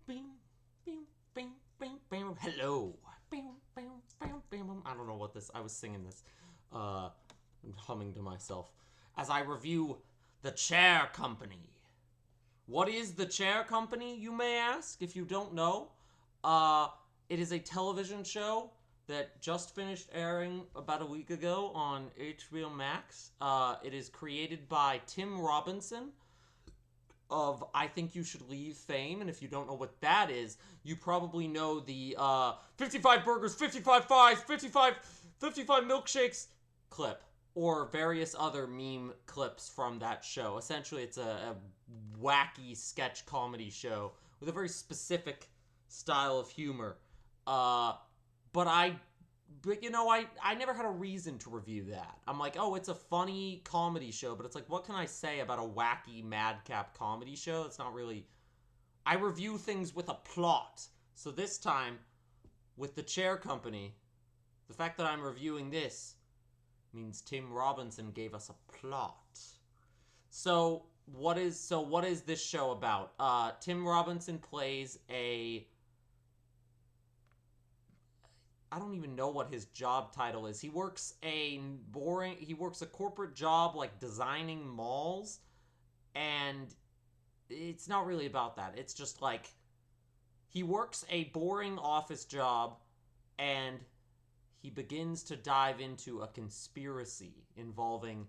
Bing, bing, bing, bing, bing. Hello. Bing, bing, bing, bing. I don't know what this. I was singing this. I'm humming to myself as I review the Chair Company. What is the Chair Company, you may ask, if you don't know? Uh, it is a television show that just finished airing about a week ago on HBO Max. It is created by Tim Robinson of I Think You Should Leave fame, and if you don't know what that is, you probably know the 55 burgers, 55 fries, 55 milkshakes clip, or various other meme clips from that show. Essentially, it's a wacky sketch comedy show with a very specific style of humor. Uh, but I never had a reason to review that. I'm like, oh, it's a funny comedy show, but it's like, what can I say about a wacky madcap comedy show? It's not really. I review things with a plot. So this time, with the Chair Company, the fact that I'm reviewing this means Tim Robinson gave us a plot. So what is this show about? Tim Robinson plays a I don't even know what his job title is. He works a corporate job like designing malls, and it's not really about that. It's just like he works a boring office job, and he begins to dive into a conspiracy involving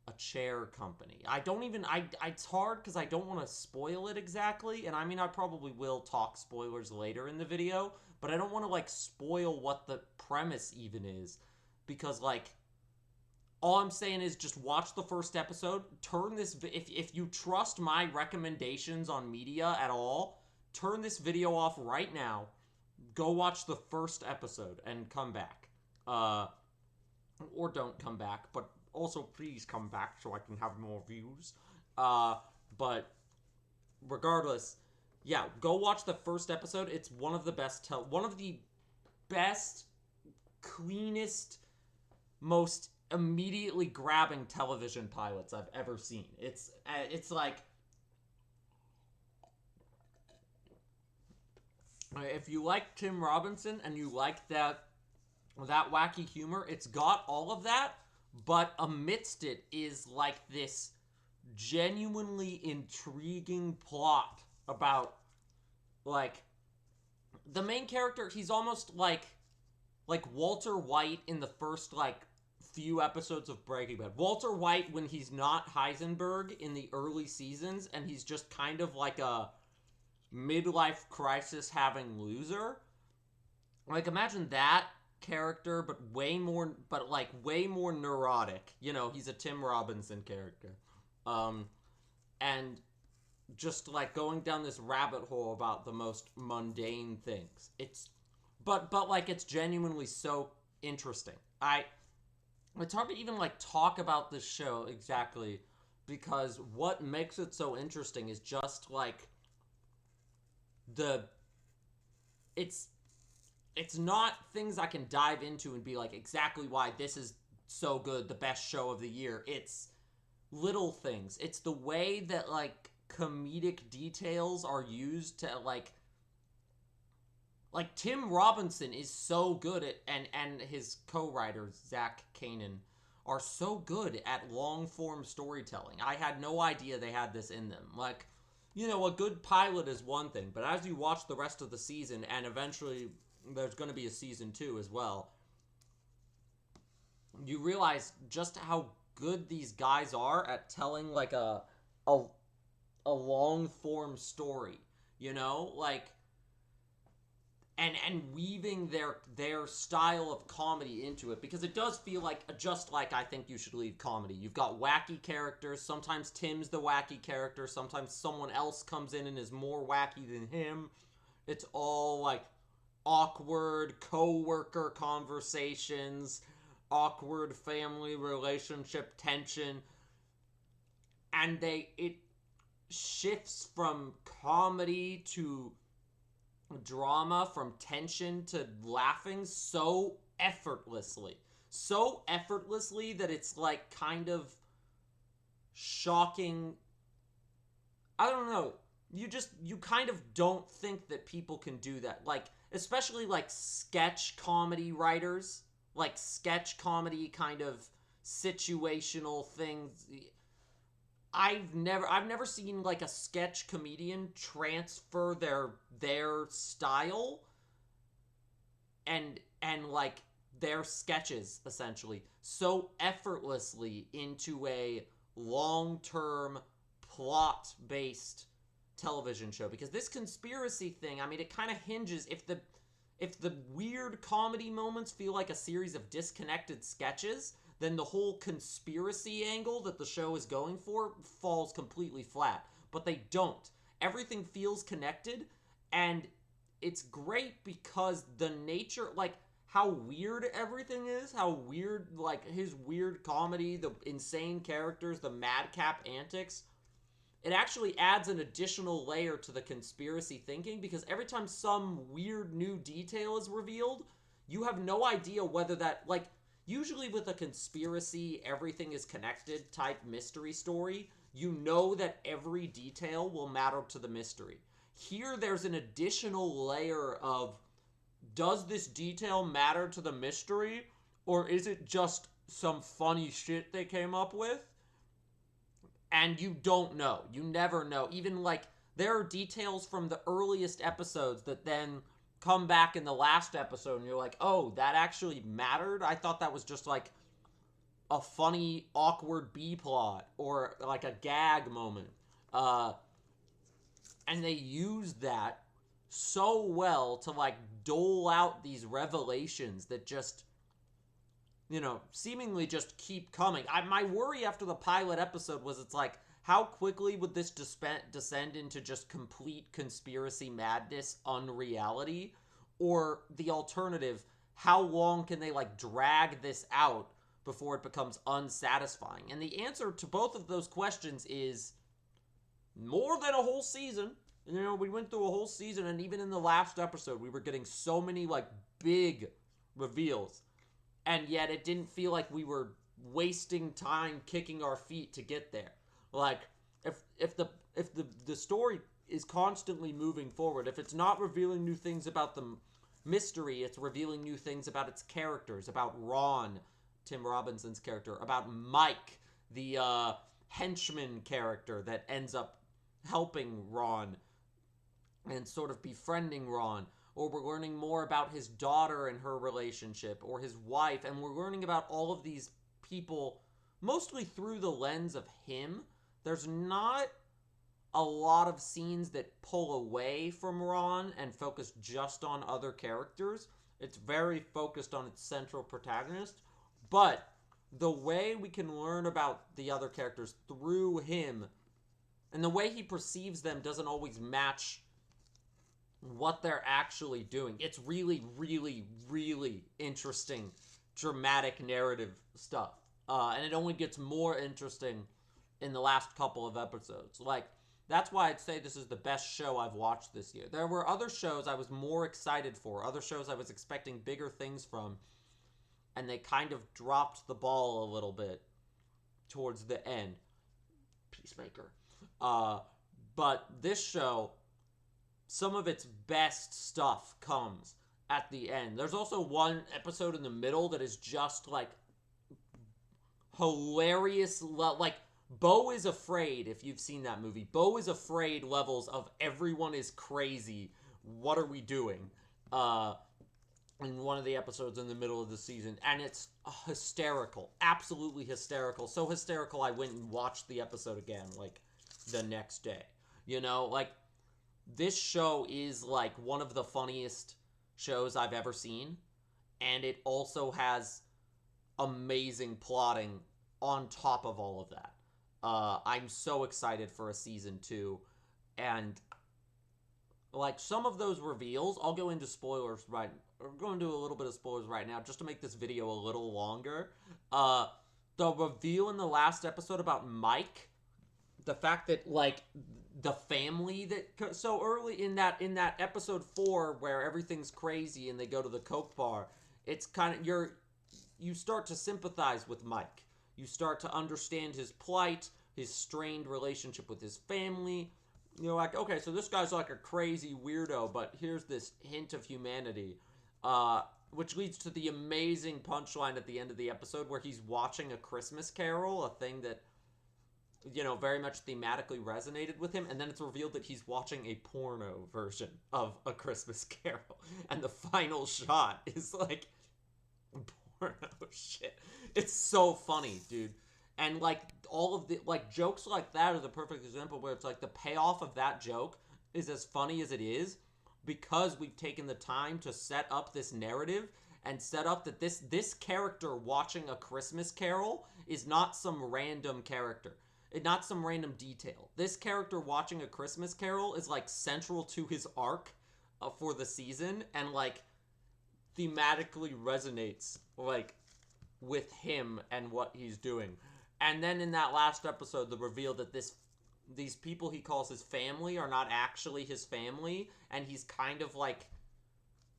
a chair company. I don't even I It's hard because I don't want to spoil it exactly, and I mean I probably will talk spoilers later in the video, but I don't want to like spoil what the premise even is because like all I'm saying is just watch the first episode, turn this if you trust my recommendations on media at all, turn this video off right now. Go watch the first episode and come back. Or don't come back, but also please come back so I can have more views. But regardless, yeah, go watch the first episode. It's one of the best, cleanest, most immediately grabbing television pilots I've ever seen. It's like if you like Tim Robinson and you like that wacky humor, it's got all of that, but amidst it is like this genuinely intriguing plot about like the main character. He's almost like Walter White in the first like few episodes of Breaking Bad. Walter White when he's not Heisenberg in the early seasons and he's just kind of like a midlife crisis having loser. Like imagine that character but way more neurotic. He's a Tim Robinson character. Um and just like going down this rabbit hole about the most mundane things. But like it's genuinely so interesting. It's hard to even like talk about this show exactly because what makes it so interesting is just like the it's it's not things I can dive into and be like exactly why this is so good, the best show of the year. It's little things. It's the way that like comedic details are used to like Tim Robinson is so good at and his co-writers Zach Kanan are so good at long form storytelling. I had no idea they had this in them. Like, a good pilot is one thing, but as you watch the rest of the season and eventually there's going to be a season 2 as well, you realize just how good these guys are at telling like a a long form story, like and weaving their style of comedy into it because it does feel like just like I Think You Should Leave comedy. You've got wacky characters. Sometimes Tim's the wacky character. Sometimes someone else comes in and is more wacky than him. It's all like awkward coworker conversations, awkward family relationship tension, and it shifts from comedy to drama, from tension to laughing so effortlessly. So effortlessly that it's like kind of shocking. I don't know. you kind of don't think that people can do that. Like, especially like sketch comedy writers, like sketch comedy kind of situational things. I've never seen like a sketch comedian transfer their style and like their sketches essentially so effortlessly into a long-term plot-based television show. Because this conspiracy thing, I mean, it kind of hinges, if the weird comedy moments feel like a series of disconnected sketches, then the whole conspiracy angle that the show is going for falls completely flat. But they don't. Everything feels connected, and it's great because the nature, like, how weird everything is, how weird, like, his weird comedy, the insane characters, the madcap antics, it actually adds an additional layer to the conspiracy thinking, because every time some weird new detail is revealed, you have no idea whether that, like, usually with a conspiracy, everything is connected type mystery story, you know that every detail will matter to the mystery. Here, there's an additional layer of, does this detail matter to the mystery, or is it just some funny shit they came up with? And you don't know. You never know. Even, like, there are details from the earliest episodes that then come back in the last episode, and you're like, oh, that actually mattered? I thought that was just, like, a funny, awkward B-plot, or, like, a gag moment. And they use that so well to, like, dole out these revelations that just, seemingly just keep coming. My worry after the pilot episode was, it's like, how quickly would this descend into just complete conspiracy madness, unreality? Or the alternative, how long can they, like, drag this out before it becomes unsatisfying? And the answer to both of those questions is more than a whole season. We went through a whole season, and even in the last episode, we were getting so many, like, big reveals. And yet it didn't feel like we were wasting time kicking our feet to get there. Like, if the story is constantly moving forward, if it's not revealing new things about the mystery, it's revealing new things about its characters, about Ron, Tim Robinson's character, about Mike, the henchman character that ends up helping Ron and sort of befriending Ron, or we're learning more about his daughter and her relationship, or his wife, and we're learning about all of these people mostly through the lens of him. There's not a lot of scenes that pull away from Ron and focus just on other characters. It's very focused on its central protagonist, but the way we can learn about the other characters through him, and the way he perceives them, doesn't always match what they're actually doing. It's really, really, really interesting, dramatic narrative stuff. And it only gets more interesting in the last couple of episodes. Like, that's why I'd say this is the best show I've watched this year. There were other shows I was more excited for, other shows I was expecting bigger things from, and they kind of dropped the ball a little bit towards the end. Peacemaker. But this show, some of its best stuff comes at the end. There's also one episode in the middle that is just, like, hilarious. Like, Beau is Afraid, if you've seen that movie. Beau is Afraid levels of everyone is crazy. What are we doing? In one of the episodes in the middle of the season. And it's hysterical. Absolutely hysterical. So hysterical I went and watched the episode again, like, the next day. Like, this show is, like, one of the funniest shows I've ever seen. And it also has amazing plotting on top of all of that. I'm so excited for a season 2. And, like, some of those reveals, I'll go into spoilers we're going to do a little bit of spoilers right now, just to make this video a little longer. The reveal in the last episode about Mike, the fact that, like, the family that, so early in that episode 4 where everything's crazy and they go to the Coke bar, it's kind of, you start to sympathize with Mike. You start to understand his plight, his strained relationship with his family, you're like, okay, so this guy's like a crazy weirdo, but here's this hint of humanity. Which leads to the amazing punchline at the end of the episode where he's watching A Christmas Carol, a thing that, very much thematically resonated with him, and then it's revealed that he's watching a porno version of A Christmas Carol, and the final shot is like porno shit. It's so funny, dude. And like all of the like jokes like that are the perfect example where it's like the payoff of that joke is as funny as it is because we've taken the time to set up this narrative and set up that this character watching A Christmas Carol is not some random character. Not some random detail. This character watching A Christmas Carol is like central to his arc for the season and like thematically resonates like with him and what he's doing. And then in that last episode, the reveal that these people he calls his family are not actually his family, and he's kind of like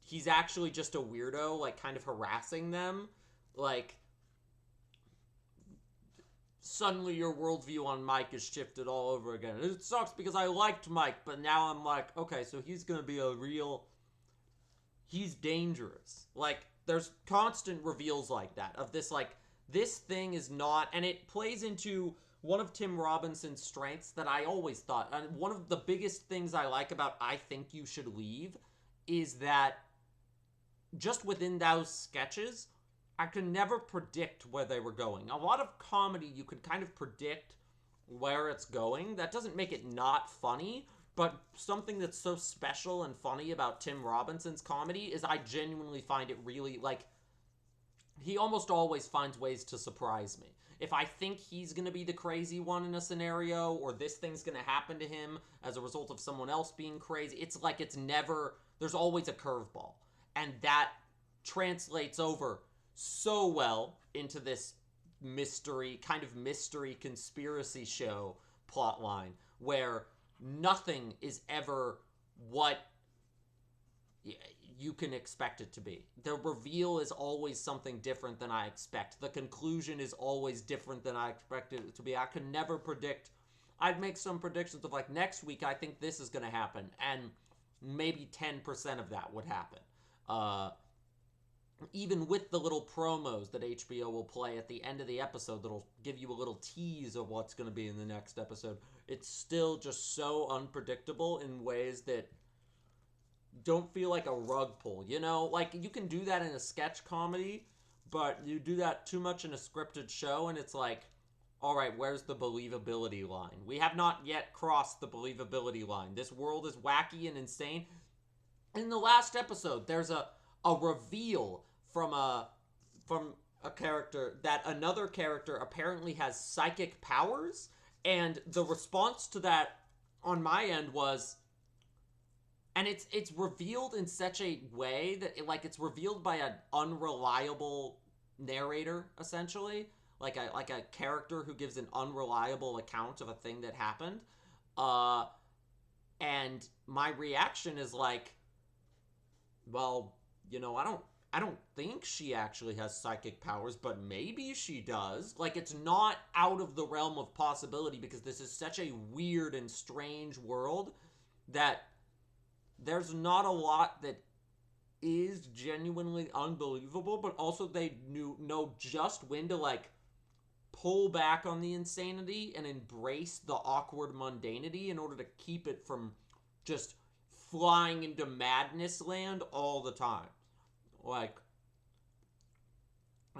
he's actually just a weirdo, like kind of harassing them. Like suddenly your worldview on Mike is shifted all over again. It sucks because I liked Mike, but now I'm like, okay, so he's gonna be he's dangerous. Like there's constant reveals like that of this like this thing is not, and it plays into one of Tim Robinson's strengths that I always thought, and one of the biggest things I like about I Think You Should Leave is that just within those sketches, I could never predict where they were going. A lot of comedy, you could kind of predict where it's going. That doesn't make it not funny, but something that's so special and funny about Tim Robinson's comedy is I genuinely find it really, like, he almost always finds ways to surprise me. If I think he's going to be the crazy one in a scenario, or this thing's going to happen to him as a result of someone else being crazy, it's like it's never, there's always a curveball. And that translates over so well into this kind of mystery conspiracy show plotline, where nothing is ever what you can expect it to be. The reveal is always something different than I expect. The conclusion is always different than I expected it to be. I could never predict. I'd make some predictions of like next week I think this is going to happen, and maybe 10% of that would happen. Even with the little promos that HBO will play at the end of the episode that'll give you a little tease of what's going to be in the next episode, it's still just so unpredictable in ways that don't feel like a rug pull, Like, you can do that in a sketch comedy, but you do that too much in a scripted show, and it's like, all right, where's the believability line? We have not yet crossed the believability line. This world is wacky and insane. In the last episode, there's a reveal from a character that another character apparently has psychic powers, and the response to that on my end was, and it's revealed in such a way that it's revealed by an unreliable narrator, essentially, like a character who gives an unreliable account of a thing that happened. And my reaction is like, well, I don't think she actually has psychic powers, but maybe she does. Like, it's not out of the realm of possibility, because this is such a weird and strange world that there's not a lot that is genuinely unbelievable, but also they know just when to, like, pull back on the insanity and embrace the awkward mundanity in order to keep it from just flying into madness land all the time. Like,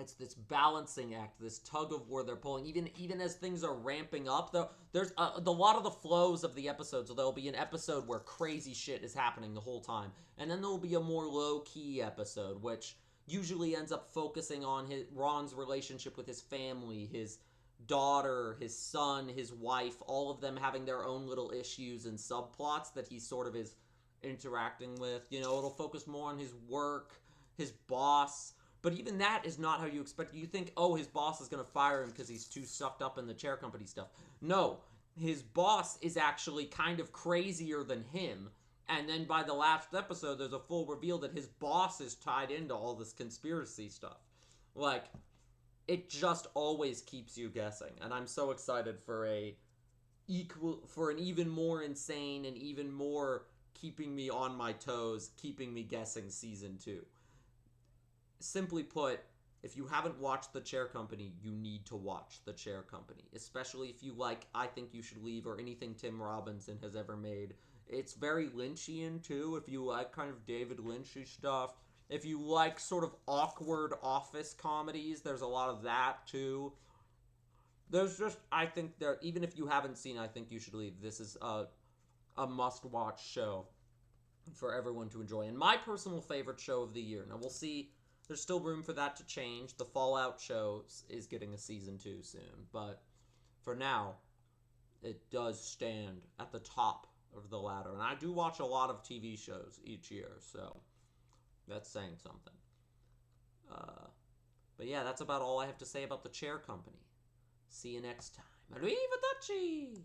it's this balancing act, this tug of war they're pulling, even as things are ramping up. Though there's a lot of the flows of the episodes. So there'll be an episode where crazy shit is happening the whole time, and then there'll be a more low-key episode, which usually ends up focusing on Ron's relationship with his family, his daughter, his son, his wife, all of them having their own little issues and subplots that he sort of is interacting with. It'll focus more on his work, his boss, but even that is not how you expect. You think, oh, his boss is going to fire him because he's too sucked up in the chair company stuff. No, his boss is actually kind of crazier than him, and then by the last episode, there's a full reveal that his boss is tied into all this conspiracy stuff. Like, it just always keeps you guessing, and I'm so excited for a an even more insane and even more keeping me on my toes, keeping me guessing season 2. Simply put, if you haven't watched The Chair Company, you need to watch The Chair Company, especially if you like I Think You Should Leave or anything Tim Robinson has ever made. It's very Lynchian too, if you like kind of David Lynchy stuff. If you like sort of awkward office comedies, there's a lot of that too. There's just, I think that even if you haven't seen I Think You Should Leave, this is a must-watch show for everyone to enjoy. And my personal favorite show of the year. Now, we'll see. There's still room for that to change. The Fallout show is getting a season 2 soon. But for now, it does stand at the top of the ladder. And I do watch a lot of TV shows each year, so that's saying something. But yeah, that's about all I have to say about The Chair Company. See you next time. Arrivederci!